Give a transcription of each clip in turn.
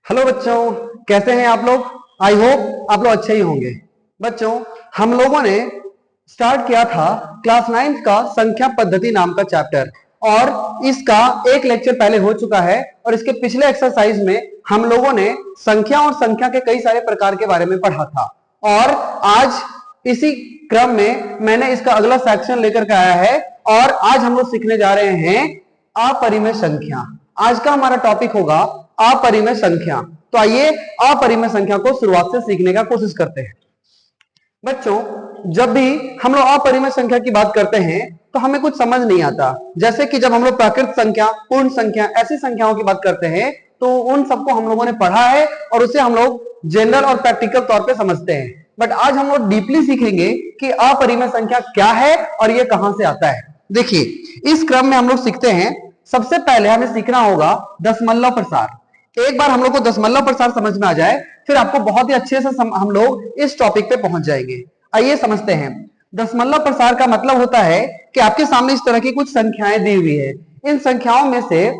Hello बच्चों, कैसे हैं आप लोग। आई होप आप लोग अच्छे ही होंगे। बच्चों, हम लोगों ने स्टार्ट किया था क्लास 9 का संख्या पद्धति नाम का चैप्टर, और इसका एक लेक्चर पहले हो चुका है। और इसके पिछले एक्सरसाइज में हम लोगों ने संख्या और संख्या के कई सारे प्रकार के बारे में पढ़ा था। और आज इसी क्रम में मैंने इसका अगला सेक्शन लेकर के आया है, और आज हम लोग सीखने जा रहे हैं अपरिमेय संख्या। आज का हमारा टॉपिक होगा अपरिमेय संख्या। तो आइए अपरिमेय संख्या को शुरुआत से सीखने का कोशिश करते हैं। बच्चों, जब भी हम लोग अपरिमेय संख्या की बात करते हैं तो हमें कुछ समझ नहीं आता। जैसे कि जब हम लोग प्राकृत संख्या, पूर्ण संख्या, ऐसी संख्याओं की बात करते हैं तो उन सबको हम लोगों ने पढ़ा है और उसे हम लोग जनरल और प्रैक्टिकल तौर पे समझते हैं। बट आज हम लोग डीपली सीखेंगे कि अपरिमेय संख्या क्या है और ये कहां से आता है। देखिए, इस क्रम में हम लोग सीखते हैं। सबसे पहले हमें सीखना होगा दशमलव प्रसार। एक बार हम लोग को दशमलव प्रसार समझ में आ जाए, फिर आपको बहुत ही अच्छे से हम लोग इस टॉपिक पे पहुंच जाएंगे। आइए समझते हैं। दशमलव प्रसार का मतलब होता है कि आपके सामने इस तरह की कुछ संख्याएं दी हुई है। इन संख्याओं में से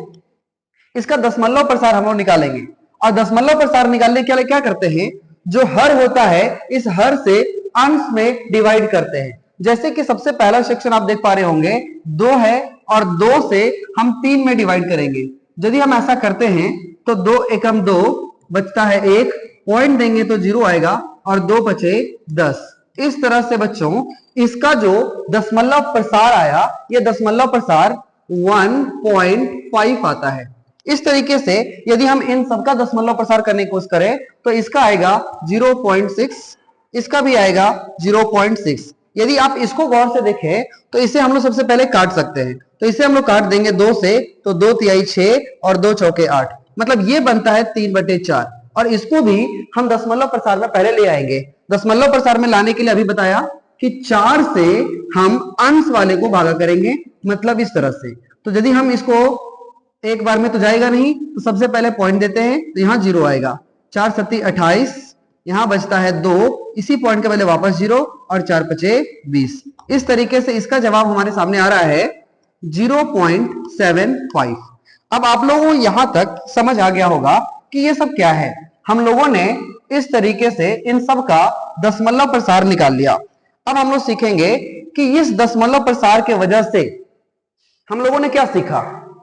इसका दशमलव प्रसार हम लोग निकालेंगे, और दशमलव प्रसार निकालने के लिए क्या करते हैं, जो हर होता है इस हर से अंश में डिवाइड करते हैं। जैसे कि सबसे पहला सेक्शन आप देख पा रहे होंगे, 2 है और 2 से हम 3 में डिवाइड करेंगे। यदि हम ऐसा करते हैं तो 2 एकम 2 बचता है 1, पॉइंट देंगे तो 0 आएगा और 2 बचे 10। इस तरह से बच्चों इसका जो दशमलव प्रसार आया, यह दशमलव प्रसार 1.5 आता है। इस तरीके से यदि हम इन सबका दशमलव प्रसार करने की कोशिश करें तो इसका आएगा 0.6, इसका भी आएगा 0.6। यदि आप इसको गौर से देखें तो इसे हम लोग सबसे पहले काट सकते हैं। तो इसे हम लोग काट देंगे 2 से, तो 2 तिहाई 6 और 2 चौके 8, मतलब ये बनता है 3/4। और इसको भी हम दशमलव प्रसार में पहले ले आएंगे। दशमलव प्रसार में लाने के लिए अभी बताया कि 4 से हम अंश वाले को भागा करेंगे, मतलब इस तरह से। तो यदि हम इसको एक बार में तो जाएगा नहीं, तो सबसे पहले पॉइंट देते हैं, तो यहाँ 0 आएगा। 4 सत्ती 28, यहां बचता है 2, इसी पॉइंट के पहले वापस 0 और 4 पचे 20। इस तरीके से इसका जवाब हमारे सामने आ रहा है 0.75। अब आप लोगों को यहां तक समझ आ गया होगा कि ये सब क्या है। हम लोगों ने इस तरीके से इन सब का दशमलव प्रसार निकाल लिया। अब हम लोग सीखेंगे कि इस दशमलव प्रसार के वजह से हम लोगों ने क्या सीखा।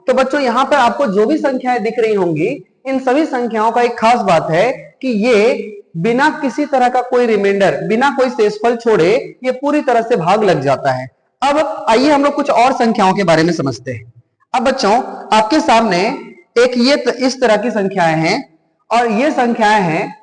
तो बच्चों, यहां पर आपको जो भी संख्याएं दिख रही होंगी, इन सभी संख्याओं का एक खास बात है कि ये बिना किसी तरह का कोई रिमाइंडर, बिना कोई शेषफल छोड़े ये पूरी तरह से भाग लग जाता है। अब आइए हम लोग कुछ और संख्याओं के बारे में समझते हैं। अब बच्चों, आपके सामने एक ये इस तरह की संख्याएं हैं, और ये संख्याएं हैं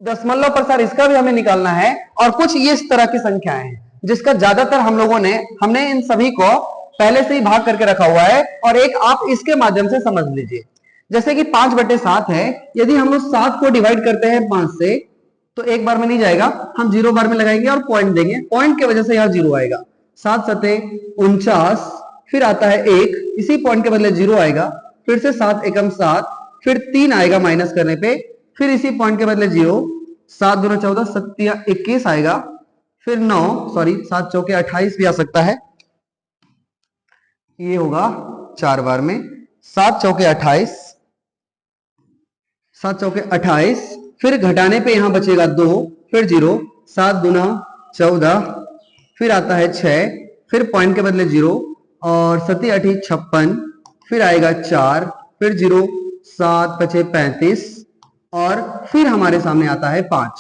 दशमलव प्रसार, इसका भी हमें निकालना है। और कुछ ये इस तरह की संख्याएं हैं जिसका ज्यादातर हमने इन सभी को पहले से ही भाग करके रखा हुआ है, और एक आप इसके माध्यम से समझ लीजिए। जैसे कि 5/7 है। यदि हम लोग 7 को डिवाइड करते हैं 5 से, तो एक बार में नहीं जाएगा, हम 0 बार में लगाएंगे और पॉइंट देंगे, पॉइंट की वजह से यहाँ 0 आएगा। 7 सते 49, फिर आता है 1, इसी पॉइंट के बदले 0 आएगा। फिर से 7 एकम 7, फिर 3 आएगा माइनस करने पे, फिर इसी पॉइंट के बदले 0, 7 दूना 14, 7 21 आएगा। फिर 9, सॉरी 7 चौके 28 भी आ सकता है, ये होगा 4 बार में। 7 चौके 28, 7 चौके 28, फिर घटाने पे यहां बचेगा 2, फिर 0, 7 दूना 14, फिर आता है 6, फिर पॉइंट के बदले 0 और 7 8 56, फिर आएगा 4, फिर 0, 7 पचे 35, और फिर हमारे सामने आता है 5।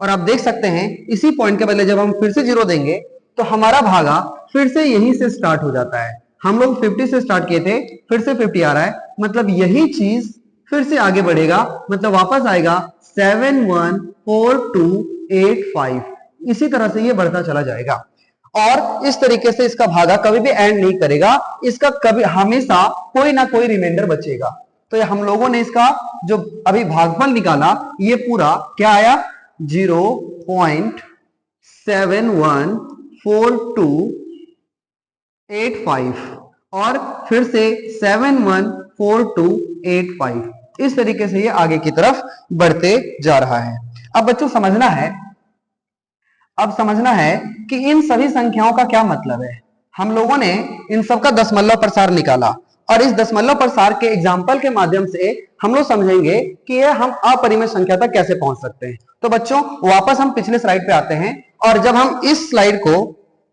और आप देख सकते हैं इसी पॉइंट के बदले जब हम फिर से 0 देंगे तो हमारा भागा फिर से यहीं से स्टार्ट हो जाता है। हम लोग 50 से स्टार्ट किए थे, फिर से 50 आ रहा है, मतलब यही चीज फिर से आगे बढ़ेगा, मतलब वापस आएगा 714285। इसी तरह से ये बढ़ता चला जाएगा, और इस तरीके से इसका भागा कभी भी एंड नहीं करेगा, इसका कभी हमेशा कोई ना कोई रिमाइंडर बचेगा। तो ये हम लोगों ने इसका जो अभी भागफल निकाला, ये पूरा क्या आया, 0.714285, और फिर से 714285। इस तरीके से ये आगे की तरफ बढ़ते जा रहा है। अब बच्चों समझना है कि इन सभी संख्याओं का क्या मतलब है। हम लोगों ने इन सब का दशमलव प्रसार निकाला, और इस दशमलव प्रसार के एग्जाम्पल के माध्यम से हम लोग समझेंगे कि यह हम अपरिमेय संख्या तक कैसे पहुंच सकते हैं। तो बच्चों वापस हम पिछले स्लाइड पे आते हैं, और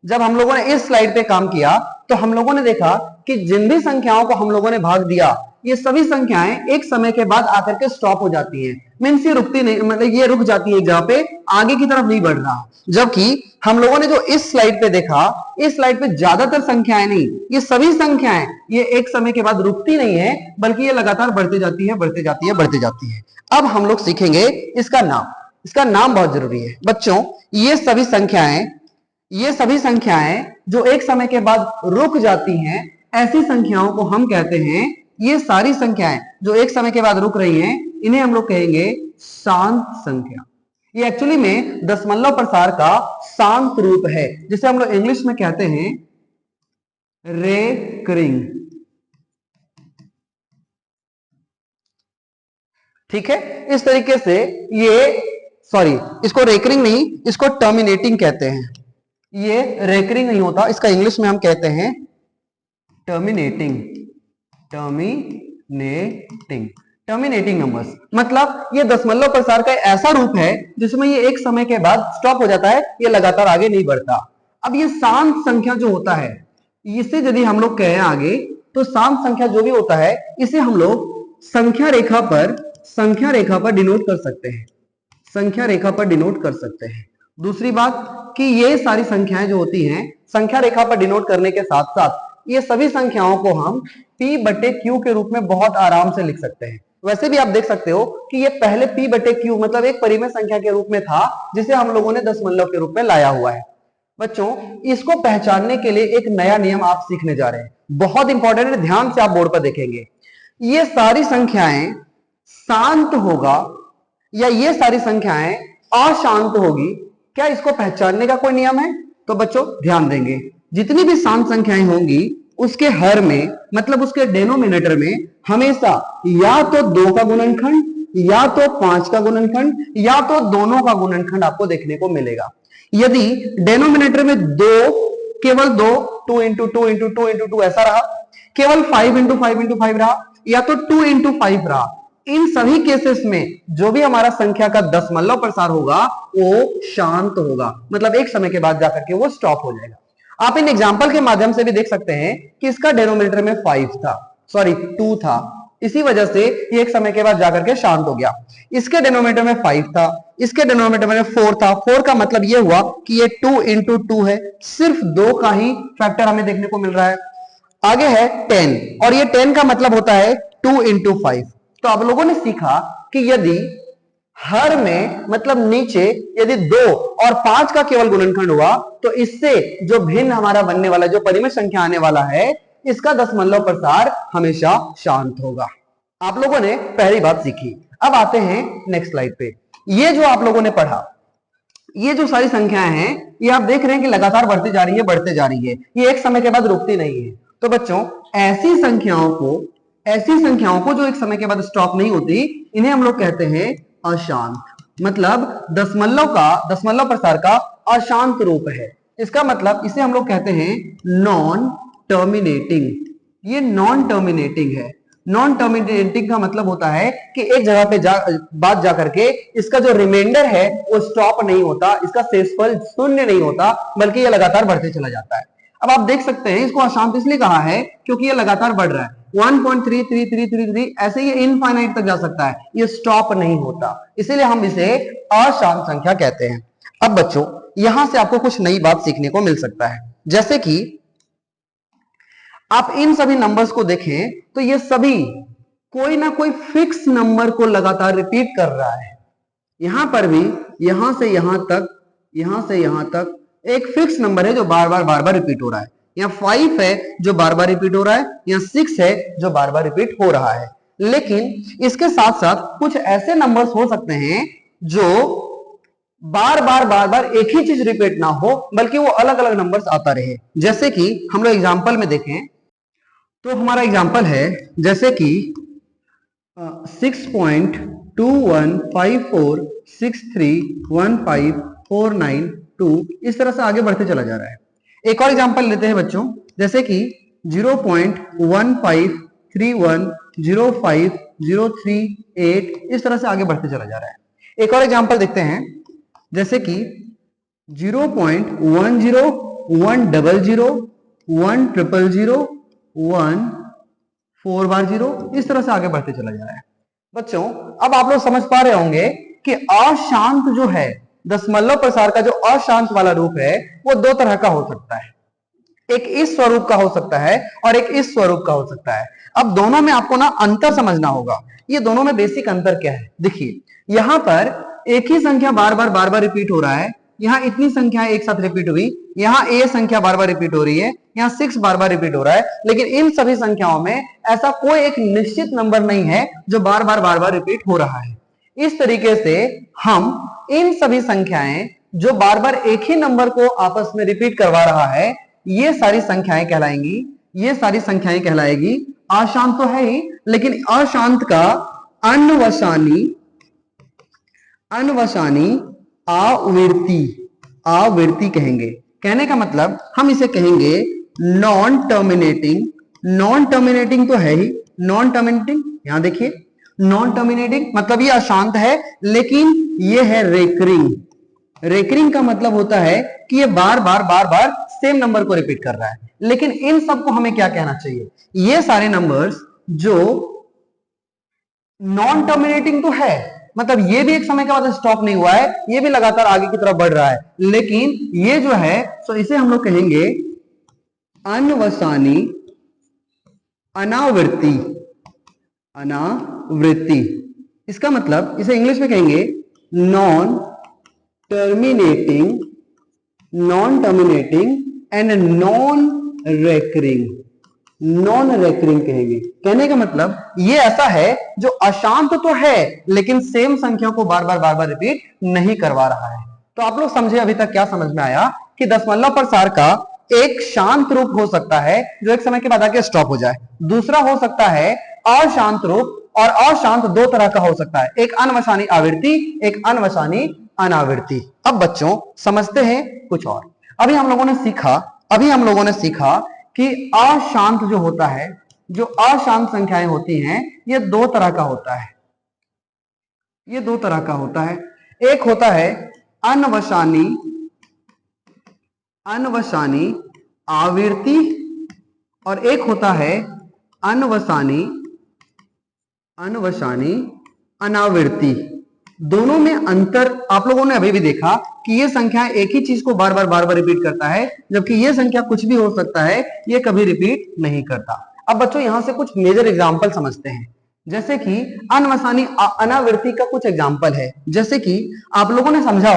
जब हम लोगों ने इस स्लाइड पे काम किया तो हम लोगों ने देखा कि जिन भी संख्याओं को हम लोगों ने भाग दिया, ये सभी संख्याएं एक समय के बाद आकर के स्टॉप हो जाती हैं। मीन्स ये रुकती नहीं, मतलब ये रुक जाती है जहां पे, आगे की तरफ नहीं बढ़ रहा। जबकि हम लोगों ने जो इस स्लाइड पे देखा, इस स्लाइड पे ज्यादातर संख्याएं नहीं, ये सभी संख्याएं ये एक समय के बाद रुकती नहीं है, बल्कि ये लगातार बढ़ती जाती है, बढ़ती जाती है, बढ़ती जाती है। अब हम लोग सीखेंगे इसका नाम बहुत जरूरी है बच्चों। ये सभी संख्याएं जो एक समय के बाद रुक जाती हैं, ऐसी संख्याओं को हम कहते हैं, ये सारी संख्याएं जो एक समय के बाद रुक रही हैं, इन्हें हम लोग कहेंगे शांत संख्या। ये एक्चुअली में दशमलव प्रसार का शांत रूप है, जिसे हम लोग इंग्लिश में कहते हैं रेकरिंग। ठीक है, इस तरीके से इसको रेकरिंग नहीं, इसको टर्मिनेटिंग कहते हैं। ये रेकरिंग नहीं होता, इसका इंग्लिश में हम कहते हैं टर्मिनेटिंग नंबर्स। मतलब ये दशमलव प्रसार का ऐसा रूप है जिसमें ये एक समय के बाद स्टॉप हो जाता है, ये लगातार आगे नहीं बढ़ता। अब ये शांत संख्या जो होता है, इसे यदि हम लोग कहें आगे, तो शांत संख्या जो भी होता है, इसे हम लोग संख्या रेखा पर डिनोट कर सकते हैं। दूसरी बात कि ये सारी संख्याएं जो होती हैं, संख्या रेखा पर डिनोट करने के साथ साथ ये सभी संख्याओं को हम P/Q के रूप में बहुत आराम से लिख सकते हैं। वैसे भी आप देख सकते हो कि ये पहले P/Q मतलब एक परिमेय संख्या के रूप में था, जिसे हम लोगों ने दशमलव के रूप में लाया हुआ है। बच्चों इसको पहचानने के लिए एक नया नियम आप सीखने जा रहे हैं, बहुत इंपॉर्टेंट है, ध्यान से आप बोर्ड पर देखेंगे। ये सारी संख्याएं शांत होगा या ये सारी संख्याएं अशांत होगी, क्या इसको पहचानने का कोई नियम है? तो बच्चों ध्यान देंगे, जितनी भी शांत संख्याएं होंगी उसके हर में, मतलब उसके डेनोमिनेटर में हमेशा या तो 2 का गुणनखंड, या तो 5 का गुणनखंड, या तो दोनों का गुणनखंड आपको देखने को मिलेगा। यदि डेनोमिनेटर में केवल 2 2 into 2 into 2 into 2 ऐसा रहा, केवल 5 into 5 into 5 रहा, या तो 2 into 5 रहा, इन सभी केसेस में जो भी हमारा संख्या का दशमलव प्रसार होगा वो शांत होगा, मतलब एक समय के बाद जाकर के वो स्टॉप हो जाएगा। आप इन एग्जाम्पल के माध्यम से भी देख सकते हैं कि इसका डेनोमिनेटर में 2 था, इसी वजह से ये एक समय के बाद जाकर के शांत हो गया। इसके डेनोमिनेटर में 5 था, इसके डेनोमिनेटर में 4 था। 4 का मतलब ये हुआ कि ये 2 into 2 है, सिर्फ 2 का ही फैक्टर हमें देखने को मिल रहा है। आगे है 10, और ये 10 का मतलब होता है 2 into 5। तो आप लोगों ने सीखा कि यदि हर में, मतलब नीचे यदि 2 और 5 का केवल गुणनखंड हुआ, तो इससे जो भिन्न हमारा बनने वाला, जो परिमेय संख्या आने वाला है, इसका दशमलव प्रसार हमेशा शांत होगा। आप लोगों ने पहली बात सीखी। अब आते हैं नेक्स्ट स्लाइड पे। ये जो आप लोगों ने पढ़ा, ये जो सारी संख्याएं हैं, ये आप देख रहे हैं कि लगातार बढ़ती जा रही है, ये एक समय के बाद रुकती नहीं है। तो बच्चों ऐसी संख्याओं को जो एक समय के बाद स्टॉप नहीं होती, इन्हें हम लोग कहते हैं अशांत। मतलब दशमलव प्रसार का अशांत रूप है। इसका मतलब इसे हम लोग कहते हैं नॉन टर्मिनेटिंग। ये नॉन टर्मिनेटिंग है। नॉन टर्मिनेटिंग का मतलब होता है कि एक जगह पे बात जाकर के इसका जो रिमाइंडर है वो स्टॉप नहीं होता, इसका शेषफल शून्य नहीं होता, बल्कि ये लगातार बढ़ते चला जाता है। अब आप देख सकते हैं इसको अशांत इसलिए कहा है क्योंकि ये लगातार बढ़ रहा है, 1.3333 ऐसे ये इनफाइनाइट तक जा सकता है, ये स्टॉप नहीं होता, इसीलिए हम इसे अशांत संख्या कहते हैं। अब बच्चों यहां से आपको कुछ नई बात सीखने को मिल सकता है, जैसे कि आप इन सभी नंबर्स को देखें तो ये सभी कोई ना कोई फिक्स नंबर को लगातार रिपीट कर रहा है। यहां पर भी यहां से यहां तक एक फिक्स नंबर है जो बार बार रिपीट हो रहा है। यहाँ 5 है जो बार बार रिपीट हो रहा है, यहाँ 6 है जो बार बार रिपीट हो रहा है। लेकिन इसके साथ साथ कुछ ऐसे नंबर्स हो सकते हैं जो बार बार एक ही चीज रिपीट ना हो, बल्कि वो अलग अलग नंबर्स आता रहे। जैसे कि हम लोग एग्जाम्पल में देखें तो हमारा एग्जाम्पल है जैसे कि 6.2154631549 इस तरह से आगे बढ़ते चला जा रहा है। एक और एग्जाम्पल लेते हैं बच्चों, जैसे कि 0.15 031 05 038 इस तरह से आगे बढ़ते चला जा रहा है। एक और एग्जांपल देखते हैं, जैसे कि 0.10 100 100 1 4 बार 0 इस तरह से आगे बढ़ते चला जा रहा है। बच्चों अब आप लोग समझ पा रहे होंगे कि अशांत जो है, दशमलव प्रसार का जो अशांत वाला रूप है वो दो तरह का हो सकता है। एक इस स्वरूप का हो सकता है और एक इस स्वरूप का हो सकता है। अब दोनों में आपको ना अंतर समझना होगा। ये दोनों में बेसिक अंतर क्या है, देखिए यहां पर एक ही संख्या बार बार रिपीट हो रहा है, यहाँ इतनी संख्याएं एक साथ रिपीट हुई, यहाँ ए संख्या बार बार रिपीट हो रही है, यहाँ 6 बार बार रिपीट हो रहा है, लेकिन इन सभी संख्याओं में ऐसा कोई एक निश्चित नंबर नहीं है जो बार बार रिपीट हो रहा है। इस तरीके से हम इन सभी संख्याएं जो बार बार एक ही नंबर को आपस में रिपीट करवा रहा है, ये सारी संख्याएं कहलाएंगी, ये सारी संख्याएं कहलाएगी। अशांत तो है ही, लेकिन अशांत का अनवसानी आवृत्ति कहेंगे। कहने का मतलब हम इसे कहेंगे नॉन टर्मिनेटिंग तो है ही, नॉन टर्मिनेटिंग, यहां देखिए नॉन टर्मिनेटिंग मतलब ये अशांत है, लेकिन ये है रेकरिंग का मतलब होता है कि ये बार बार सेम नंबर को रिपीट कर रहा है। लेकिन इन सबको हमें क्या कहना चाहिए, ये सारे नंबर्स जो नॉन टर्मिनेटिंग तो है, मतलब ये भी एक समय के बाद स्टॉप नहीं हुआ है, ये भी लगातार आगे की तरफ बढ़ रहा है, लेकिन ये जो है तो इसे हम लोग कहेंगे अनवसानी अनावृत्ति। इसका मतलब इसे इंग्लिश में कहेंगे non terminating and non recurring कहेंगे। कहने का मतलब ये ऐसा है जो अशांत तो है लेकिन सेम संख्या को बार बार रिपीट नहीं करवा रहा है। तो आप लोग समझे अभी तक क्या समझ में आया कि दशमलव प्रसार का एक शांत रूप हो सकता है जो एक समय के बाद आके स्टॉप हो जाए, दूसरा हो सकता है अशांत रूप, और अशांत दो तरह का हो सकता है, एक अनवसानी आवृत्ति, एक अनवसानी अनावृत्ति। अब बच्चों समझते हैं कुछ और। अभी हम लोगों ने सीखा कि अशांत जो होता है, जो अशांत संख्याएं होती हैं, ये दो तरह का होता है, ये दो तरह का होता है। एक होता है अनवसानी आवृत्ति और एक होता है अनवसानी अनावृत्ति। दोनों में अंतर आप लोगों ने अभी भी देखा कि ये संख्या एक ही चीज को बार बार रिपीट करता है, जबकि ये संख्या कुछ भी हो सकता है, ये कभी रिपीट नहीं करता। अब बच्चों यहां से कुछ मेजर एग्जांपल समझते हैं, जैसे कि अनवसानी अनावृत्ति का कुछ एग्जांपल है। जैसे कि आप लोगों ने समझा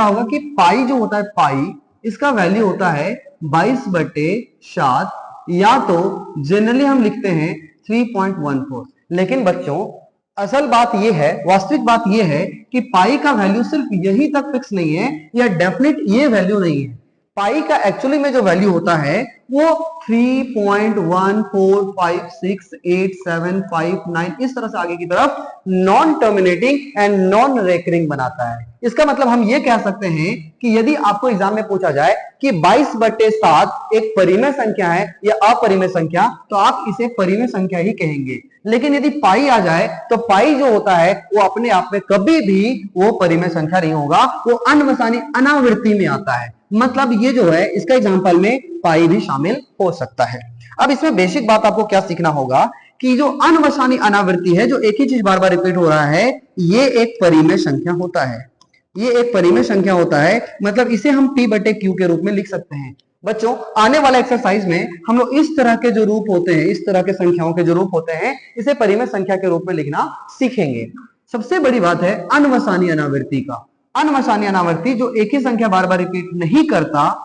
होगा कि पाई जो होता है, पाई इसका वैल्यू होता है 22/7, या तो जनरली हम लिखते हैं 3.14। लेकिन बच्चों असल बात यह है, वास्तविक बात यह है कि पाई का वैल्यू सिर्फ यही तक फिक्स नहीं है, या डेफिनेट ये वैल्यू नहीं है। पाई का एक्चुअली में जो वैल्यू होता है वो 3.1456875 इस तरह से आगे की तरफ non terminating and non recurring बनाता है। इसका मतलब हम ये कह सकते हैं कि यदि आपको एग्जाम में पूछा जाए कि 22/7 एक परिमेय संख्या है या अपरिमेय संख्या, तो आप इसे परिमेय संख्या ही कहेंगे। लेकिन यदि पाई आ जाए तो पाई जो होता है वो अपने आप में कभी भी वो परिमेय संख्या नहीं होगा, वो अनवसानी अनावृत्ति में आता है। मतलब ये जो है इसका एग्जांपल में पाई भी शामिल हो सकता है। अब इसमें बेसिक बात आपको क्या सीखना होगा कि जो अनवसानी अनावृत्ति है, जो एक ही चीज बार बार रिपीट हो रहा है, ये एक परिमेय संख्या होता है, ये एक परिमेय संख्या होता है। मतलब इसे हम P/Q के रूप में लिख सकते हैं। बच्चों आने वाले एक्सरसाइज में हम लोग इस तरह के जो रूप होते हैं, इस तरह के संख्याओं के जो रूप होते हैं, इसे परिमेय संख्या के रूप में लिखना सीखेंगे। सबसे बड़ी बात है अनवसानी अनावृत्ति का। अनवसानी अनावृत्ति जो एक ही संख्या बार बार रिपीट नहीं करता,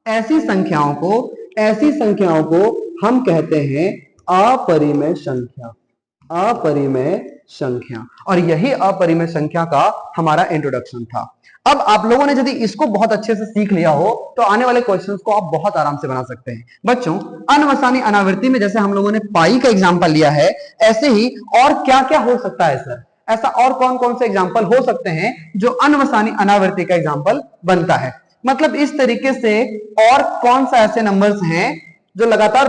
ऐसी संख्याओं को हम कहते हैं अपरिमेय संख्या। और यही अपरिमेय संख्या का हमारा इंट्रोडक्शन था। अब आप लोगों ने यदि इसको बहुत अच्छे से सीख लिया हो तो आने वाले क्वेश्चंस को आप बहुत आराम से बना सकते हैं। बच्चों अनवसानी अनावृत्ति में जैसे हम लोगों ने पाई का एग्जांपल लिया है, ऐसे ही और क्या क्या हो सकता है सर, ऐसा और कौन कौन से एग्जांपल हो सकते हैं जो अनवसानी अनावृत्ति का एग्जांपल बनता है। मतलब इस तरीके से और कौन सा ऐसे नंबर्स हैं जो लगातार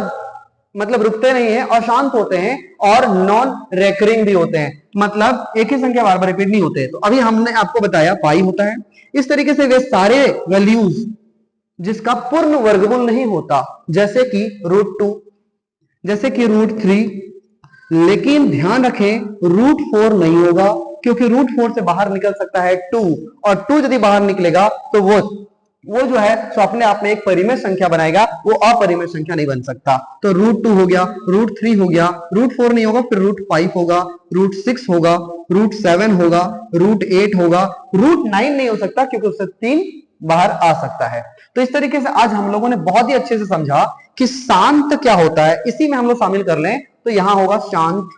मतलब रुकते नहीं है, अशांत होते हैं, और नॉन रेकरिंग भी होते हैं, मतलब एक ही संख्या बार बार रिपीट नहीं होते। तो अभी हमने आपको बताया पाई होता है। इस तरीके से वे सारे वैल्यूज जिसका पूर्ण वर्गमूल नहीं होता, जैसे कि √2, जैसे कि √3, लेकिन ध्यान रखें √4 नहीं होगा, क्योंकि √4 से बाहर निकल सकता है 2, और 2 यदि बाहर निकलेगा तो वो जो है सो अपने आप में एक परिमेय संख्या बनाएगा, वो अपरिमेय संख्या नहीं बन सकता। तो √2 हो गया, √3 हो गया, √4 नहीं होगा, फिर √5 होगा, √6 होगा, √7 होगा, √8 होगा, √9 नहीं हो सकता क्योंकि उससे 3 बाहर आ सकता है। तो इस तरीके से आज हम लोगों ने बहुत ही अच्छे से समझा कि शांत क्या होता है। इसी में हम लोग शामिल कर लें तो यहां होगा शांत,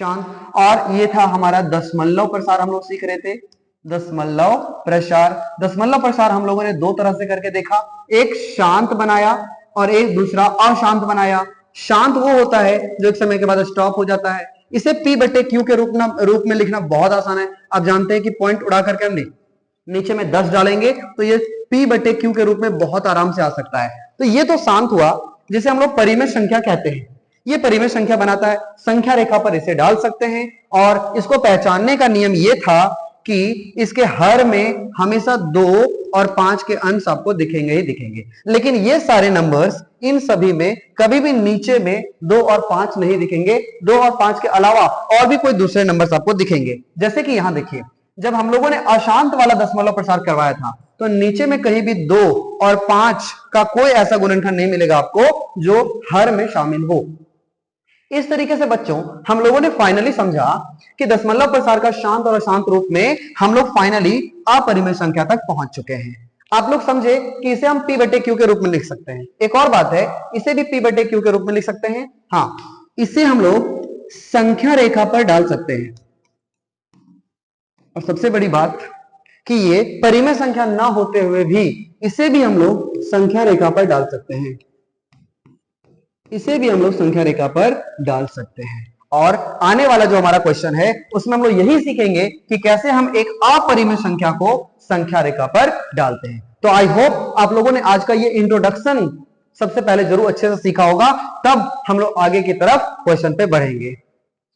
शांत। और ये था हमारा दशमलव प्रसार, हम लोग सीख रहे थे दशमलव प्रसार। दशमलव प्रसार हम लोगों ने दो तरह से करके देखा, एक शांत बनाया और एक दूसरा अशांत बनाया। शांत वो होता है जो एक समय के बाद स्टॉप हो जाता है। इसे P/Q के रूप में लिखना बहुत आसान है। आप जानते हैं कि पॉइंट उड़ा करके हमने नीचे में 10 डालेंगे तो ये P/Q के रूप में बहुत आराम से आ सकता है। तो ये तो शांत हुआ, जिसे हम लोग परिमेय संख्या कहते हैं। ये परिमेय संख्या बनाता है, संख्या रेखा पर इसे डाल सकते हैं। और इसको पहचानने का नियम ये था कि इसके हर में हमेशा 2 और 5 के अंश आपको दिखेंगे ही दिखेंगे, लेकिन ये सारे नंबर्स इन सभी में कभी भी नीचे में 2 और 5 नहीं दिखेंगे। 2 और 5 के अलावा और भी कोई दूसरे नंबर्स आपको दिखेंगे। जैसे कि यहां देखिए, जब हम लोगों ने अशांत वाला दशमलव प्रसार करवाया था तो नीचे में कहीं भी 2 और 5 का कोई ऐसा गुणनखंड नहीं मिलेगा आपको जो हर में शामिल हो। इस तरीके से बच्चों हम लोगों ने फाइनली समझा कि दशमलव प्रसार का शांत और अशांत रूप में हम लोग फाइनली अपरिमेय संख्या तक पहुंच चुके हैं। आप लोग समझे कि इसे हम P/Q के रूप में लिख सकते हैं। एक और बात है, इसे भी P/Q के रूप में लिख सकते हैं। हाँ, इसे हम लोग संख्या रेखा पर डाल सकते हैं। और सबसे बड़ी बात कि ये परिमेय संख्या ना होते हुए भी इसे भी हम लोग संख्या रेखा पर डाल सकते हैं। इसे भी हम लोग संख्या रेखा पर डाल सकते हैं। और आने वाला जो हमारा क्वेश्चन है उसमें हम लोग यही सीखेंगे कि कैसे हम एक अपरिमेय संख्या को संख्या रेखा पर डालते हैं। तो आई होप आप लोगों ने आज का ये इंट्रोडक्शन सबसे पहले जरूर अच्छे से सीखा होगा, तब हम लोग आगे की तरफ क्वेश्चन पे बढ़ेंगे।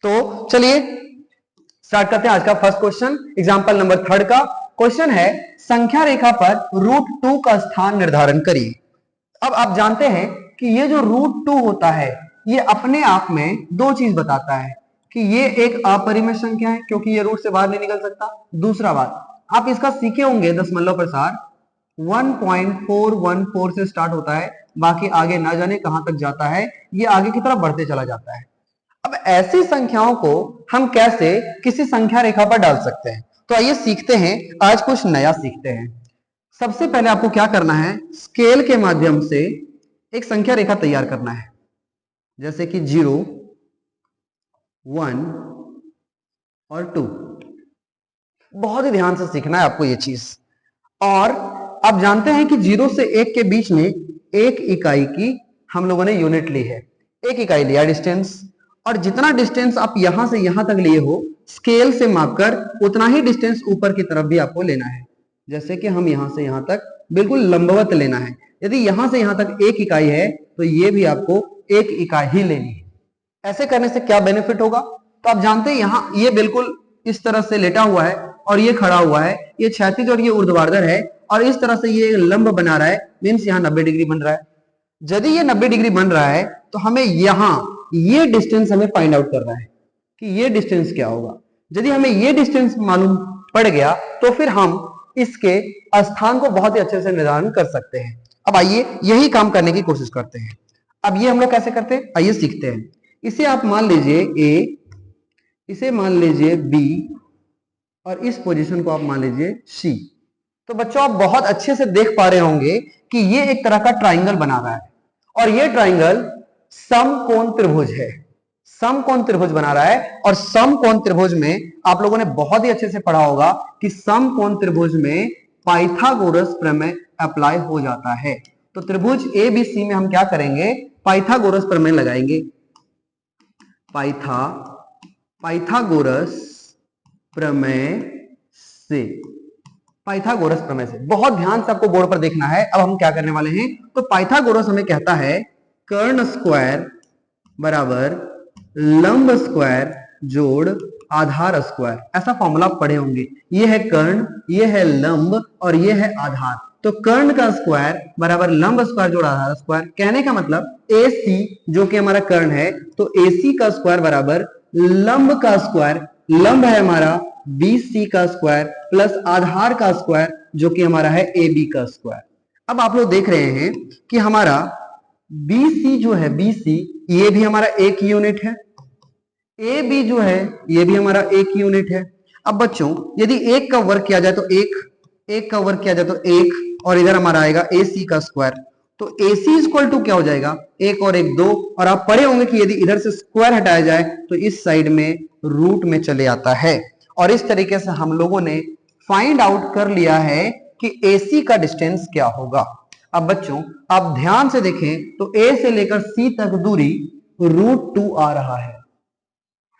तो चलिए स्टार्ट करते हैं आज का फर्स्ट क्वेश्चन। एग्जांपल नंबर 3 का क्वेश्चन है, संख्या रेखा पर √2 का स्थान निर्धारण करिए। अब आप जानते हैं कि ये जो √2 होता है ये अपने आप में दो चीज बताता है कि ये एक अपरिमेय संख्या है क्योंकि ये रूट से बाहर नहीं निकल सकता। दूसरा बात, आप इसका सीखे होंगे दशमलव प्रसार 1.414 से स्टार्ट होता है, बाकी आगे ना जाने कहां तक जाता है, ये आगे की तरफ बढ़ते चला जाता है। अब ऐसी संख्याओं को हम कैसे किसी संख्या रेखा पर डाल सकते हैं, तो आइए सीखते हैं, आज कुछ नया सीखते हैं। सबसे पहले आपको क्या करना है, स्केल के माध्यम से एक संख्या रेखा तैयार करना है, जैसे कि 0, 1 और 2। बहुत ही ध्यान से सीखना है आपको ये चीज। और आप जानते हैं कि 0 से 1 के बीच में 1 इकाई की हम लोगों ने यूनिट ली है। 1 इकाई लिया डिस्टेंस, और जितना डिस्टेंस आप यहां से यहां तक लिए हो स्केल से मापकर उतना ही डिस्टेंस ऊपर की तरफ भी आपको लेना है। जैसे कि हम यहां से यहां तक बिल्कुल लंबवत लेना है। यदि यहां से यहां तक 1 इकाई है तो ये भी आपको 1 इकाई ही लेनी है। ऐसे करने से क्या बेनिफिट होगा, तो आप जानते हैं यहां ये बिल्कुल इस तरह से लेटा हुआ है और ये खड़ा हुआ है, ये क्षैतिज और ये ऊर्ध्वाधर है, और इस तरह से ये लंब बना रहा है, मीन्स यहाँ 90 डिग्री बन रहा है। यदि ये 90 डिग्री बन रहा है तो हमें यहां ये डिस्टेंस हमें फाइंड आउट करना है कि ये डिस्टेंस क्या होगा। यदि हमें ये डिस्टेंस मालूम पड़ गया तो फिर हम इसके स्थान को बहुत ही अच्छे से निर्धारण कर सकते हैं। अब आइए यही काम करने की कोशिश करते हैं। अब ये हम लोग कैसे करते हैं, आइए सीखते हैं। इसे आप मान लीजिए A, इसे मान लीजिए B, और इस पोजीशन को आप मान लीजिए C। तो बच्चों आप बहुत अच्छे से देख पा रहे होंगे कि ये एक तरह का ट्राइंगल बना रहा है, और ये ट्राइंगल समकोण त्रिभुज है, समकोण त्रिभुज बना रहा है। और समकोण त्रिभुज में आप लोगों ने बहुत ही अच्छे से पढ़ा होगा कि समकोण त्रिभुज में पाइथागोरस प्रमेय अप्लाई हो जाता है। तो त्रिभुज ABC में हम क्या करेंगे, पाइथागोरस प्रमेय लगाएंगे। पाइथागोरस प्रमेय से, पाइथागोरस प्रमेय से बहुत ध्यान से आपको बोर्ड पर देखना है। अब हम क्या करने वाले हैं, तो पाइथागोरस हमें कहता है कर्ण स्क्वायर बराबर लंब स्क्वायर जोड़ आधार स्क्वायर, ऐसा फॉर्मूला आप पढ़े होंगे। ये है कर्ण, ये है लंब और ये है आधार। तो कर्ण का स्क्वायर बराबर लंब स्क्वायर जोड़ आधार स्क्वायर। कहने का मतलब AC जो कि हमारा कर्ण है, तो AC का स्क्वायर बराबर लंब का स्क्वायर, लंब है हमारा BC का स्क्वायर प्लस आधार का स्क्वायर जो कि हमारा है AB का स्क्वायर। अब आप लोग देख रहे हैं कि हमारा BC जो है, BC ये भी हमारा एक यूनिट है, AB जो है ये भी हमारा एक यूनिट है। अब बच्चों यदि एक का वर्ग किया जाए तो एक का वर्ग किया जाए तो एक, और इधर हमारा आएगा AC का स्क्वायर। तो AC इक्वल टू क्या हो जाएगा, एक और एक दो, और आप पढ़े होंगे कि यदि इधर से स्क्वायर हटाया जाए तो इस साइड में रूट में चले आता है। और इस तरीके से हम लोगों ने फाइंड आउट कर लिया है कि AC का डिस्टेंस क्या होगा। अब बच्चों आप ध्यान से देखें तो A से लेकर C तक दूरी √2 आ रहा है,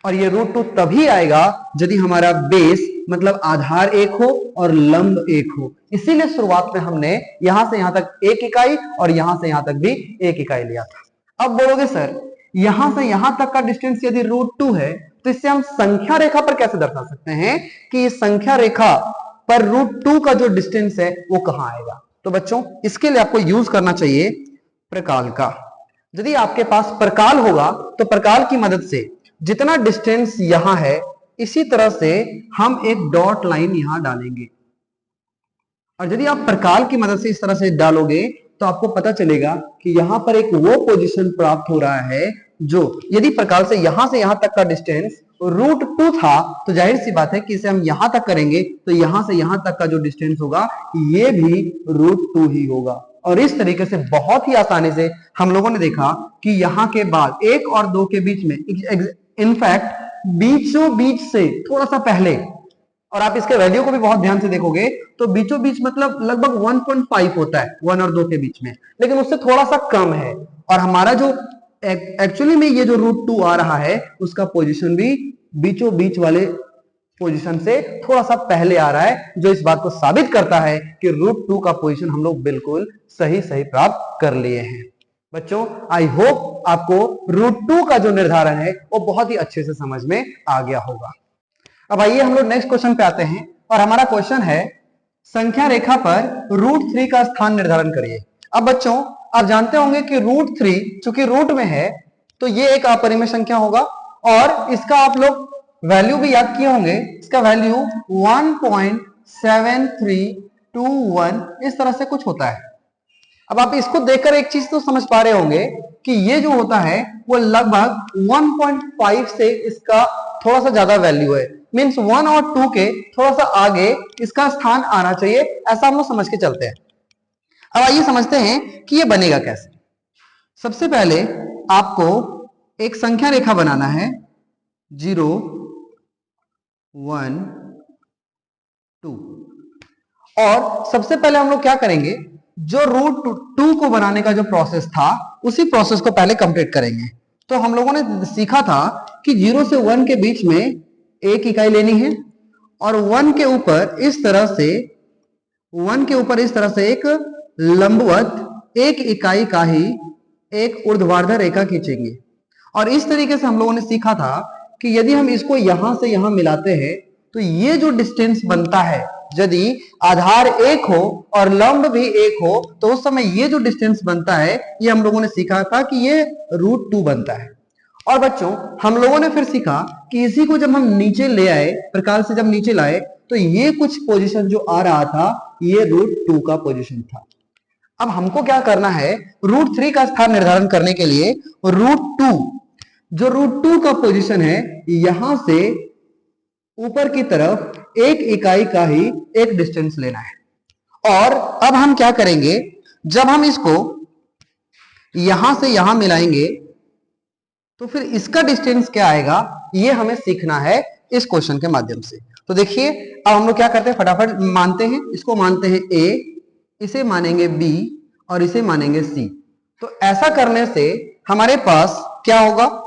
और ये √2 तभी आएगा यदि हमारा बेस मतलब आधार एक हो और लंब एक हो। इसीलिए शुरुआत में हमने यहां से यहां तक एक इकाई और यहां से यहां तक भी एक इकाई लिया था। अब बोलोगे सर यहां से यहां तक का डिस्टेंस यदि √2 है तो इससे हम संख्या रेखा पर कैसे दर्शा सकते हैं कि संख्या रेखा पर √2 का जो डिस्टेंस है वो कहां आएगा। तो बच्चों इसके लिए आपको यूज करना चाहिए प्रकाल का। यदि आपके पास प्रकाल होगा तो प्रकाल की मदद से जितना डिस्टेंस यहां है इसी तरह से हम एक डॉट लाइन यहां डालेंगे, और यदि आप प्रकाल की मदद से इस तरह से डालोगे तो आपको पता चलेगा कि यहां पर एक वो पोजीशन प्राप्त हो रहा है जो, यदि प्रकाल से यहां तक का डिस्टेंस √2 था तो जाहिर सी बात है कि इसे हम यहां तक करेंगे तो यहां से यहां तक का जो डिस्टेंस होगा ये भी √2 ही होगा। और इस तरीके से बहुत ही आसानी से हम लोगों ने देखा कि यहां के बाद एक और दो के बीच में, इनफैक्ट बीचों बीच से थोड़ा सा पहले, और आप इसके वैल्यू को भी बहुत ध्यान से देखोगे तो बीचों बीच मतलब लगभग 1.5 होता है 1 और 2 के बीच में, लेकिन उससे थोड़ा सा कम है। और हमारा जो एक्चुअली में ये जो √2 आ रहा है उसका पोजीशन भी बीचों बीच वाले पोजीशन से थोड़ा सा पहले आ रहा है, जो इस बात को साबित करता है कि √2 का पोजीशन हम लोग बिल्कुल सही प्राप्त कर लिए हैं। बच्चों आई होप आपको √2 का जो निर्धारण है वो बहुत ही अच्छे से समझ में आ गया होगा। अब आइए हम लोग नेक्स्ट क्वेश्चन पे आते हैं, और हमारा क्वेश्चन है संख्या रेखा पर √3 का स्थान निर्धारण करिए। अब बच्चों आप जानते होंगे कि √3 चूंकि रूट में है तो ये एक अपरिमेय संख्या होगा, और इसका आप लोग वैल्यू भी याद किए होंगे, इसका वैल्यू 1.7321 इस तरह से कुछ होता है। अब आप इसको देखकर एक चीज तो समझ पा रहे होंगे कि ये जो होता है वो लगभग 1.5 से इसका थोड़ा सा ज्यादा वैल्यू है, मींस 1 और 2 के थोड़ा सा आगे इसका स्थान आना चाहिए, ऐसा हम लोग समझ के चलते हैं। अब आइए समझते हैं कि ये बनेगा कैसे। सबसे पहले आपको एक संख्या रेखा बनाना है 0 1 2, और सबसे पहले हम लोग क्या करेंगे, जो √2 को बनाने का जो प्रोसेस था उसी प्रोसेस को पहले कंप्लीट करेंगे। तो हम लोगों ने सीखा था कि 0 से 1 के बीच में एक इकाई लेनी है, और 1 के ऊपर इस तरह से एक लंबवत एक इकाई का ही एक ऊर्ध्वाधर रेखा खींचेंगे। और इस तरीके से हम लोगों ने सीखा था कि यदि हम इसको यहां से यहां मिलाते हैं तो ये जो डिस्टेंस बनता है, यदि आधार एक हो और लंब भी एक हो तो उस समय ये जो डिस्टेंस बनता है ये हम लोगों ने सीखा था कि ये √2 बनता है। और बच्चों हम लोगों ने फिर सीखा कि इसी को जब हम नीचे ले आए, प्रकाल से जब नीचे लाए तो ये कुछ पोजीशन जो आ रहा था ये √2 का पोजीशन था। अब हमको क्या करना है, √3 का स्थान निर्धारण करने के लिए √2, जो √2 का पोजीशन है यहां से ऊपर की तरफ एक इकाई का ही एक डिस्टेंस लेना है। और अब हम क्या करेंगे, जब हम इसको यहां से यहां मिलाएंगे तो फिर इसका डिस्टेंस क्या आएगा ये हमें सीखना है इस क्वेश्चन के माध्यम से। तो देखिए अब हम लोग क्या करते हैं, फटाफट मानते हैं, इसको मानते हैं A, इसे मानेंगे B और इसे मानेंगे C। तो ऐसा करने से हमारे पास क्या होगा,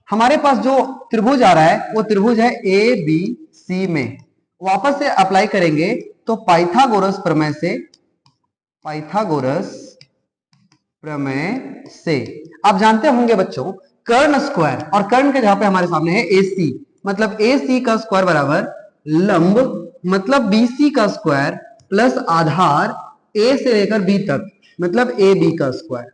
हमारे पास जो त्रिभुज आ रहा है वो त्रिभुज है ABC में। वापस से अप्लाई करेंगे तो पाइथागोरस प्रमेय से आप जानते होंगे बच्चों कर्ण स्क्वायर, और कर्ण के जहां पे हमारे सामने है AC, मतलब AC का स्क्वायर बराबर लंब मतलब BC का स्क्वायर प्लस आधार A से लेकर B तक मतलब AB का स्क्वायर।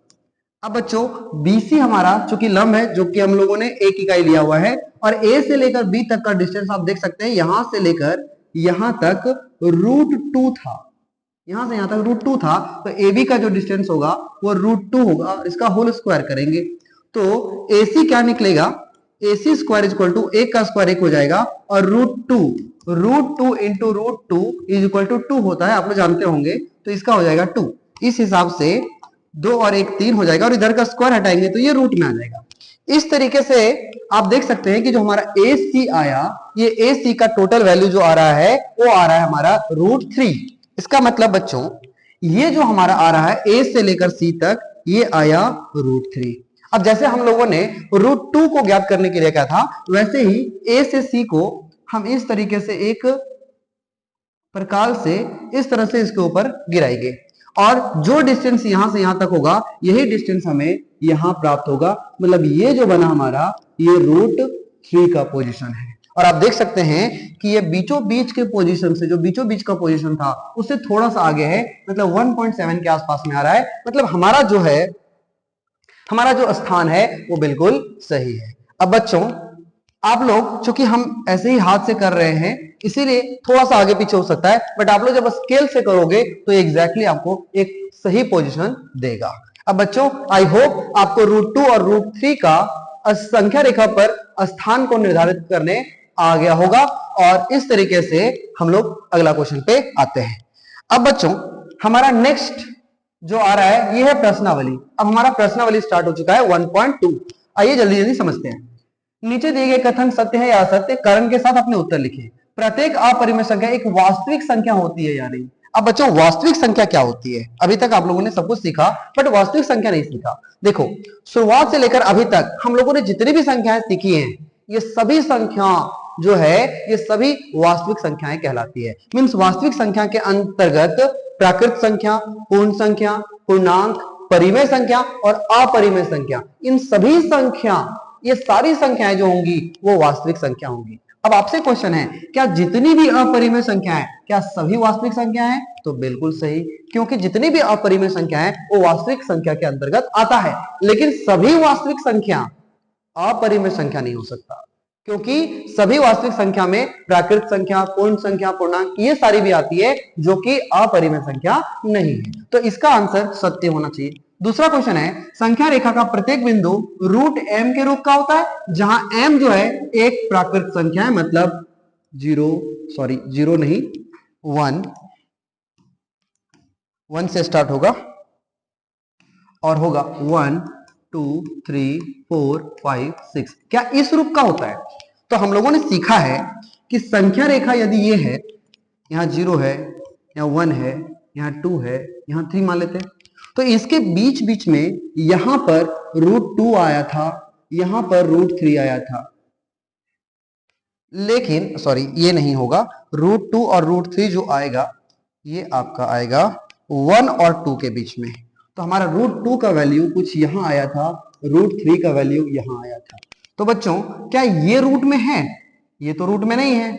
अब बच्चों BC हमारा चूंकि लंब है, जो कि हम लोगों ने एक इकाई लिया हुआ है, और A से लेकर B तक का डिस्टेंस आप देख सकते हैं, यहां से लेकर यहां तक √2 था, यहां से यहां तक √2 था, तो AB का जो डिस्टेंस होगा वो √2 होगा, और इसका होल स्क्वायर करेंगे तो AC क्या निकलेगा, AC स्क्वायर इक्वल टू 1 का स्क्वायर 1 हो जाएगा, और √2 इंटू √2 इज इक्वल टू 2 होता है, आप लोग जानते होंगे, तो इसका हो जाएगा 2। इस हिसाब से 2 और 1 3 हो जाएगा, और इधर का स्क्वायर हटाएंगे तो ये रूट में आ जाएगा। इस तरीके से आप देख सकते हैं कि जो हमारा AC आया, ये AC का टोटल वैल्यू जो आ रहा है वो आ रहा है हमारा √3। इसका मतलब बच्चों ये जो हमारा आ रहा है A से लेकर C तक, ये आया √3। अब जैसे हम लोगों ने √2 को ज्ञात करने के लिए क्या था, वैसे ही A से C को हम इस तरीके से एक प्रकार से इस तरह से इसके ऊपर गिराएंगे, और जो डिस्टेंस यहां से यहां तक होगा यही डिस्टेंस हमें यहां प्राप्त होगा, मतलब ये जो बना हमारा ये √3 का पोजीशन है। और आप देख सकते हैं कि ये बीचों बीच के पोजीशन से, जो बीचों बीच का पोजीशन था उससे थोड़ा सा आगे है, मतलब 1.7 के आसपास में आ रहा है, मतलब हमारा जो है, हमारा जो स्थान है वो बिल्कुल सही है। अब बच्चों आप लोग, चूंकि हम ऐसे ही हाथ से कर रहे हैं इसीलिए थोड़ा सा आगे पीछे हो सकता है, बट आप लोग जब स्केल से करोगे तो एग्जैक्टली आपको एक सही पोजीशन देगा। अब बच्चों आई होप आपको √2 और √3 का संख्या रेखा पर स्थान को निर्धारित करने आ गया होगा, और इस तरीके से हम लोग अगला क्वेश्चन पे आते हैं। अब बच्चों हमारा नेक्स्ट जो आ रहा है ये है प्रश्नावली। अब हमारा प्रश्नावली स्टार्ट हो चुका है 1.2। आइए जल्दी जल्दी समझते हैं। नीचे दिए गए कथन सत्य है या असत्य, कारण के साथ अपने उत्तर लिखिए। प्रत्येक अपरिमेय संख्या एक वास्तविक संख्या होती है या नहीं। अब बच्चों वास्तविक संख्या क्या होती है, अभी तक आप लोगों ने सब कुछ सीखा बट वास्तविक संख्या नहीं सीखा। देखो शुरुआत से लेकर अभी तक हम लोगों ने जितनी भी संख्याएं सीखी हैं, ये सभी संख्या जो है ये सभी वास्तविक संख्याएं कहलाती है। मींस वास्तविक संख्या के अंतर्गत प्राकृत संख्या, पूर्ण संख्या, पूर्णांक, परिमेय संख्या और अपरिमेय संख्या, इन सभी संख्या, ये सारी संख्याएं जो होंगी वो वास्तविक संख्या होंगी। अब आपसे क्वेश्चन है, क्या जितनी भी अपरिमेय संख्या है क्या सभी वास्तविक संख्या है? तो बिल्कुल सही, क्योंकि जितनी भी अपरिमेय संख्या है वो वास्तविक संख्या के अंतर्गत आता है, लेकिन सभी वास्तविक संख्या अपरिमेय संख्या नहीं हो सकता, क्योंकि सभी वास्तविक संख्या में प्राकृत संख्या, पूर्ण संख्या, पूर्णांक ये सारी भी आती है जो कि अपरिमेय संख्या नहीं है। तो इसका आंसर सत्य होना चाहिए। दूसरा क्वेश्चन है, संख्या रेखा का प्रत्येक बिंदु √m के रूप का होता है, जहां m जो है एक प्राकृत संख्या है, मतलब 0 नहीं 1 से स्टार्ट होगा और होगा 1 2 3 4 5 6। क्या इस रूप का होता है? तो हम लोगों ने सीखा है कि संख्या रेखा यदि ये है, यहाँ 0 है, यहाँ 1 है, यहाँ 2 है, यहाँ 3 मान लेते हैं, तो इसके बीच बीच में यहां पर √2 आया था, यहां पर √3 आया था, लेकिन सॉरी ये नहीं होगा, √2 और √3 जो आएगा ये आपका आएगा 1 और 2 के बीच में। तो हमारा √2 का वैल्यू कुछ यहां आया था, √3 का वैल्यू यहां आया था। तो बच्चों क्या ये रूट में है? ये तो रूट में नहीं है।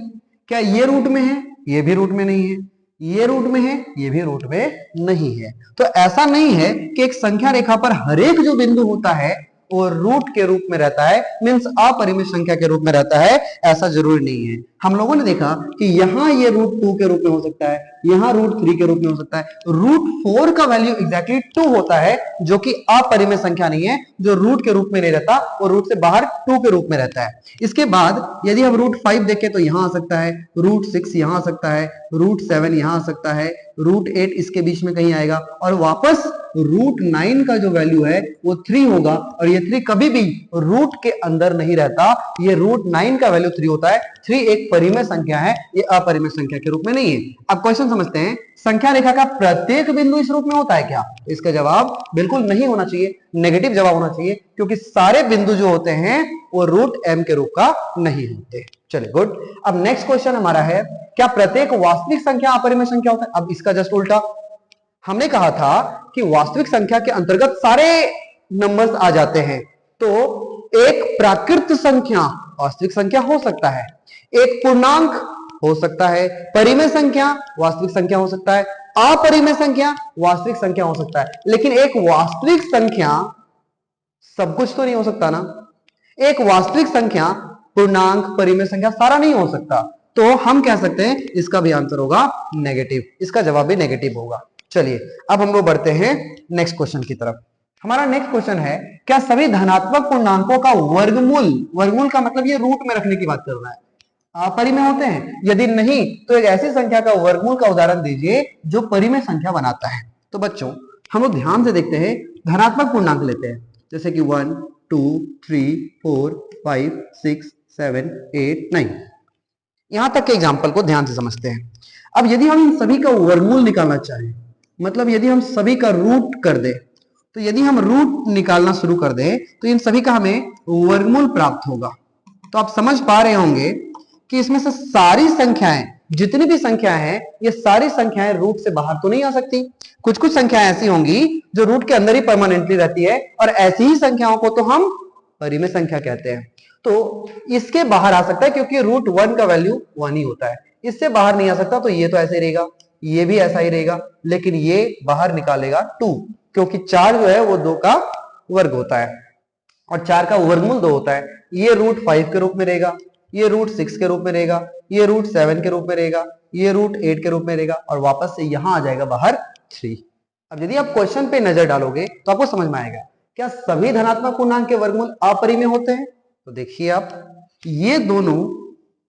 क्या ये रूट में है? ये भी रूट में नहीं है। ये रूट में है, ये भी रूट में नहीं है। तो ऐसा नहीं है कि एक संख्या रेखा पर हर एक जो बिंदु होता है वो रूट के रूप में रहता है, मींस अपरिमेय संख्या के रूप में रहता है, ऐसा जरूरी नहीं है। हम लोगों ने देखा कि यहां ये √2 के रूप में हो सकता है, यहां √3 के रूप में हो सकता है, √4 का वैल्यू एग्जैक्टली 2 होता है, जो कि अपरिमेय संख्या नहीं है, जो रूट के रूप में नहीं रहता, वो रूट से बाहर 2 के रूप में रहता है। इसके बाद यदि हम √5 देखें तो यहां आ सकता है, √6 यहां आ सकता है, √7 यहां आ सकता है, √8 इसके बीच में कहीं आएगा, और वापस √9 का जो वैल्यू है वो 3 होगा, और ये 3 कभी भी रूट के अंदर नहीं रहता, ये √9 का वैल्यू 3 होता है। 3 एक परिमेय संख्या है, ये अपरिमेय संख्या के रूप में नहीं है। अब क्वेश्चन समझते हैं, संख्या रेखा का प्रत्येक बिंदु इस रूप में होता है क्या? इसका जवाब बिल्कुल नहीं होना चाहिए, नेगेटिव जवाब होना चाहिए, क्योंकि सारे बिंदु जो होते हैं वो √m के रूप का नहीं होते। चलिए गुड। अब नेक्स्ट क्वेश्चन हमारा है, क्या प्रत्येक वास्तविक संख्या अपरिमेय संख्या होता है? अब इसका जस्ट उल्टा, हमने कहा था कि वास्तविक संख्या के अंतर्गत सारे नंबर्स आ जाते हैं, तो एक प्राकृत संख्या वास्तविक संख्या हो सकता है, एक पूर्णांक हो सकता है, परिमेय संख्या वास्तविक संख्या हो सकता है, अपरिमेय संख्या वास्तविक संख्या हो सकता है, लेकिन एक वास्तविक संख्या सब कुछ तो नहीं हो सकता ना। एक वास्तविक संख्या पूर्णांक परिमेय संख्या सारा नहीं हो सकता, तो हम कह सकते हैं इसका भी आंसर होगा नेगेटिव, इसका जवाब भी नेगेटिव होगा। चलिए अब हम लोग बढ़ते हैं नेक्स्ट क्वेश्चन की तरफ। हमारा नेक्स्ट क्वेश्चन है, क्या सभी धनात्मक पूर्णांकों का वर्गमूल, वर्गमूल का मतलब ये रूट में रखने की बात कर रहा है, अपरिमेय होते हैं? यदि नहीं तो एक ऐसी संख्या का वर्गमूल का उदाहरण दीजिए जो परिमेय संख्या बनाता है। तो बच्चों हम लोग ध्यान से देखते हैं, धनात्मक पूर्णांक लेते हैं जैसे कि 1 2 3 4 5 6 7 8 9, यहां तक के एग्जाम्पल को ध्यान से समझते हैं। अब यदि हम इन सभी का वर्गमूल निकालना चाहें, मतलब यदि हम सभी का रूट कर दें, तो यदि हम रूट निकालना शुरू कर दें तो इन सभी का हमें वर्गमूल प्राप्त होगा। तो आप समझ पा रहे होंगे कि इसमें से सारी संख्याएं, जितनी भी संख्याएं हैं, ये सारी संख्याएं रूट से बाहर तो नहीं आ सकती। कुछ कुछ संख्याएं ऐसी होंगी जो रूट के अंदर ही परमानेंटली रहती है, और ऐसी ही संख्याओं को तो हम परिमेय संख्या कहते हैं। तो इसके बाहर आ सकता है क्योंकि रूट 1 का वैल्यू 1 ही होता है, इससे बाहर नहीं आ सकता। तो ये तो ऐसे ही रहेगा, ये भी ऐसा ही रहेगा, लेकिन ये बाहर निकालेगा 2, क्योंकि 4 जो है वो 2 का वर्ग होता है और 4 का वर्गमूल 2 होता है। ये रूट 5 के रूप में रहेगा, ये रूट 6 के रूप में रहेगा, ये रूट 7 के रूप में रहेगा, ये रूट 8 के रूप में रहेगा, और वापस से यहां आ जाएगा बाहर 3। अब यदि आप क्वेश्चन पे नजर डालोगे तो आपको समझ में आएगा, क्या सभी धनात्मक पूर्णांक के वर्गमूल अपरिमेय होते हैं? तो देखिए आप, ये दोनों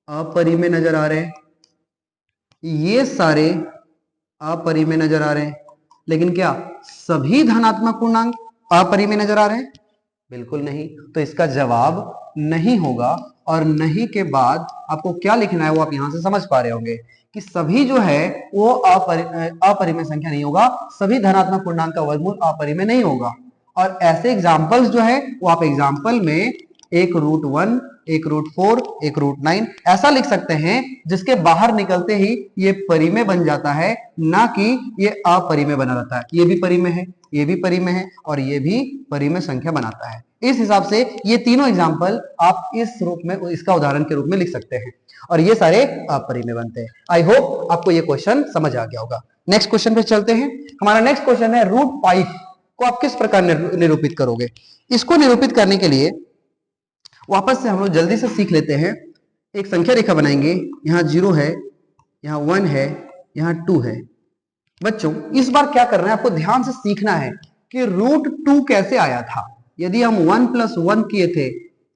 अपरिमेय नजर आ रहे हैं, ये सारे अपरिमेय नजर आ रहे हैं, लेकिन क्या सभी धनात्मक पूर्णांक अपरिमेय नजर आ रहे हैं? बिल्कुल नहीं। तो इसका जवाब नहीं होगा, और नहीं के बाद आपको क्या लिखना है वो आप यहां से समझ पा रहे होंगे कि सभी जो है वो अपरिमेय संख्या नहीं होगा, सभी धनात्मक पूर्णांक का वर्गमूल अपरिमेय नहीं होगा। और ऐसे एग्जाम्पल्स जो है वो आप एग्जाम्पल में एक रूट 1, एक रूट 4, एक रूट 9 ऐसा लिख सकते हैं जिसके बाहर निकलते ही ये परिमेय बन जाता है, ना कि ये अपरिमेय बना रहता है। ये भी परिमेय है, ये भी परिमेय है, और ये भी परिमेय संख्या बनाता है। इस हिसाब से ये तीनों एग्जाम्पल आप इस रूप में, इसका उदाहरण के रूप में लिख सकते हैं, और ये सारे अपरिमेय बनते हैं। आई होप आपको ये क्वेश्चन समझ आ गया होगा। नेक्स्ट क्वेश्चन पे चलते हैं। हमारा नेक्स्ट क्वेश्चन है, रूट 5 को आप किस प्रकार निरूपित करोगे? इसको निरूपित करने के लिए वापस से हम लोग जल्दी से सीख लेते हैं। एक संख्या रेखा बनाएंगे, यहाँ 0 है, यहाँ 1 है, यहाँ 2 है। बच्चों इस बार क्या करना है, आपको ध्यान से सीखना है कि रूट 2 कैसे आया था। यदि हम 1 + 1 किए थे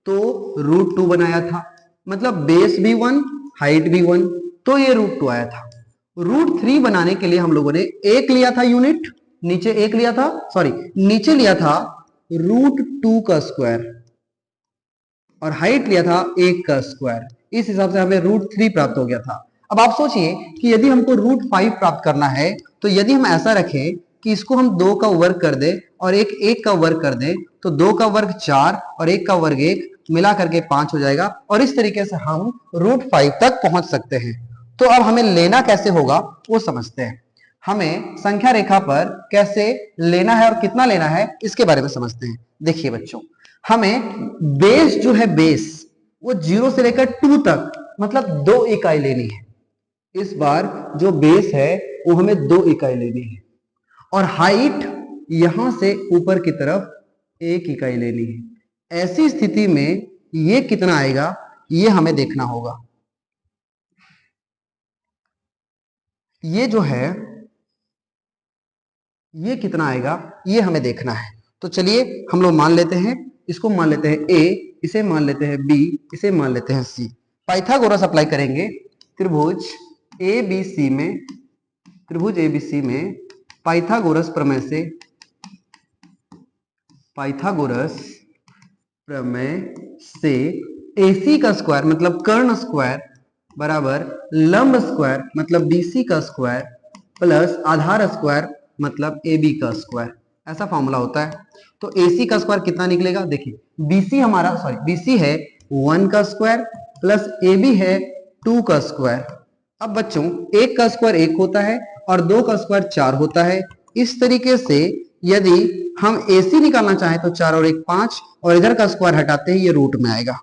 तो रूट 2 बनाया था, मतलब बेस भी 1, हाइट भी 1, तो ये रूट 2 आया था। रूट 3 बनाने के लिए हम लोगों ने 1 लिया था यूनिट, नीचे 1 लिया था, सॉरी नीचे लिया था रूट 2 का स्क्वायर, और हाइट लिया था 1 का स्क्वायर। इस हिसाब से हमें रूट 3 प्राप्त हो गया था। अब आप सोचिए कि यदि हमको रूट 5 प्राप्त करना है, तो यदि हम ऐसा रखें कि इसको हम 2 का वर्ग कर दें और एक 1 का वर्ग कर दें, तो 2 का वर्ग 4 और 1 का वर्ग 1 मिला करके 5 हो जाएगा, और इस तरीके से हम रूट 5 तक पहुंच सकते हैं। तो अब हमें लेना कैसे होगा वो समझते हैं। हमें संख्या रेखा पर कैसे लेना है और कितना लेना है इसके बारे में समझते हैं। देखिए बच्चों, हमें बेस जो है, बेस वो 0 से लेकर 2 तक, मतलब 2 इकाई लेनी है। इस बार जो बेस है वो हमें 2 इकाई लेनी है, और हाइट यहां से ऊपर की तरफ 1 इकाई लेनी है। ऐसी स्थिति में ये कितना आएगा ये हमें देखना होगा। ये जो है ये कितना आएगा ये हमें देखना है। तो चलिए हम लोग मान लेते हैं, इसको मान लेते हैं A, इसे मान लेते हैं B, इसे मान लेते हैं C। पाइथागोरस अप्लाई करेंगे त्रिभुज ABC में, त्रिभुज ABC में पाइथागोरस प्रमेय से, पाइथागोरस प्रमेय से AC का स्क्वायर मतलब कर्ण स्क्वायर बराबर लंब स्क्वायर मतलब BC का स्क्वायर प्लस आधार स्क्वायर मतलब AB का स्क्वायर, ऐसा फॉर्मूला होता है। तो AC का स्क्वायर कितना निकलेगा, देखिए BC हमारा, सॉरी BC है 1 का स्क्वायर प्लस AB है 2 का स्क्वायर। अब बच्चों 1 का स्क्वायर 1 होता है और 2 का स्क्वायर 4 होता है। इस तरीके से यदि हम AC निकालना चाहें तो 4 और 1 5 और इधर का स्क्वायर हटाते ही ये रूट में आएगा।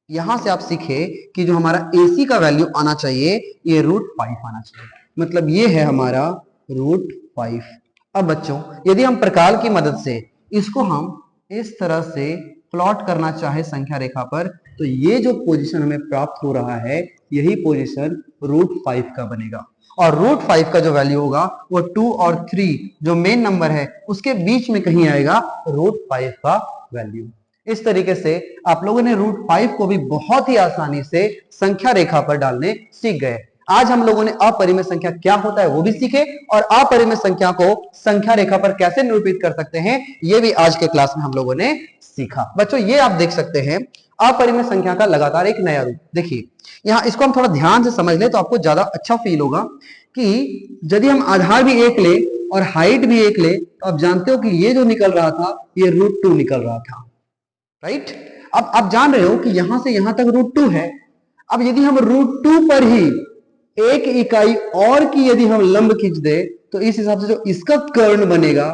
यहां से आप सीखे कि जो हमारा AC का वैल्यू आना चाहिए ये √5 आना चाहिए, मतलब ये है हमारा √5। अब बच्चों यदि हम प्रकार की मदद से इसको हम इस तरह से प्लॉट करना चाहे संख्या रेखा पर, तो ये जो पोजीशन हमें प्राप्त हो रहा है यही पोजीशन √5 का बनेगा। और √5 का जो वैल्यू होगा वो 2 और 3 जो मेन नंबर है उसके बीच में कहीं आएगा √5 का वैल्यू। इस तरीके से आप लोगों ने √5 को भी बहुत ही आसानी से संख्या रेखा पर डालने सीख गए। आज हम लोगों ने अपरिमेय संख्या क्या होता है वो भी सीखे और अपरिमेय संख्या को संख्या रेखा पर कैसे निरूपित कर सकते हैं ये भी आज के क्लास में हम लोगों ने सीखा। बच्चों ये आप देख सकते हैं अपरिमेय संख्या का लगातार एक नया रूप। देखिए यहाँ इसको हम थोड़ा ध्यान से समझ ले तो आपको ज्यादा अच्छा फील होगा कि यदि हम आधार भी 1 ले और हाइट भी 1 ले तो आप जानते हो कि ये जो निकल रहा था ये √2 निकल रहा था, राइट। अब आप जान रहे हो कि यहां से यहां तक √2 है। अब यदि हम √2 पर ही एक इकाई और की यदि हम लंब खींच दे तो इस हिसाब से जो इसका कर्ण बनेगा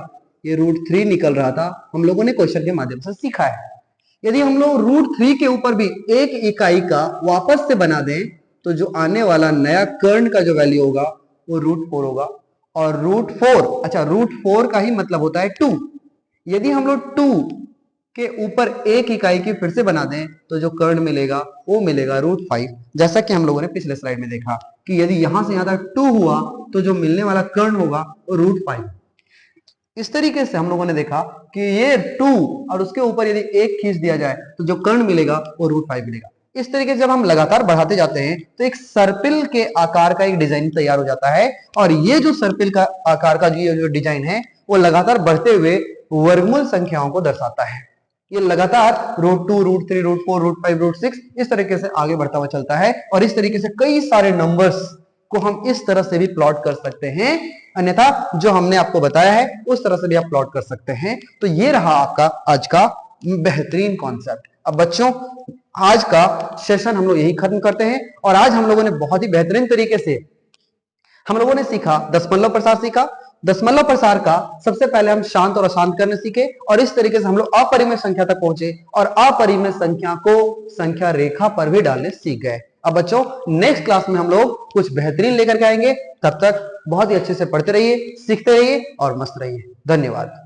ये √3 निकल रहा था, हम लोगों ने क्वेश्चन के माध्यम से सीखा है। यदि हम लोग √3 के ऊपर भी एक इकाई का वापस से बना दें तो जो आने वाला नया कर्ण का जो वैल्यू होगा वो √4 होगा। और √4 अच्छा √4 का ही मतलब होता है 2। यदि हम लोग 2 के ऊपर एक इकाई की फिर से बना दें तो जो कर्ण मिलेगा वो मिलेगा √5। जैसा कि हम लोगों ने पिछले स्लाइड में देखा कि यदि यहां से यहां तक 2 हुआ तो जो मिलने वाला कर्ण होगा वो √5। इस तरीके से हम लोगों ने देखा कि ये 2 और उसके ऊपर यदि एक खींच दिया जाए तो जो कर्ण मिलेगा वो √5 मिलेगा। इस तरीके से जब हम लगातार बढ़ाते जाते हैं तो एक सर्पिल के आकार का एक डिजाइन तैयार हो जाता है और ये जो सर्पिल का आकार का जो डिजाइन है वो लगातार बढ़ते हुए वर्गमूल संख्याओं को दर्शाता है। ये लगातार √2 √3 √4 √5 √6 इस तरीके से आगे बढ़ता हुआ चलता है और इस तरीके से कई सारे नंबर्स को हम इस तरह से भी प्लॉट कर सकते हैं, अन्यथा जो हमने आपको बताया है उस तरह से भी आप प्लॉट कर सकते हैं। तो ये रहा आपका आज का बेहतरीन कॉन्सेप्ट। अब बच्चों आज का सेशन हम लोग यही खत्म करते हैं और आज हम लोगों ने बहुत ही बेहतरीन तरीके से हम लोगों ने सीखा दशमलव प्रसार सीखा। दशमलव प्रसार का सबसे पहले हम शांत और अशांत करने सीखे और इस तरीके से हम लोग अपरिमेय संख्या तक पहुंचे और अपरिमेय संख्या को संख्या रेखा पर भी डालने सीख गए। अब बच्चों नेक्स्ट क्लास में हम लोग कुछ बेहतरीन लेकर के आएंगे। तब तक बहुत ही अच्छे से पढ़ते रहिए, सीखते रहिए और मस्त रहिए। धन्यवाद।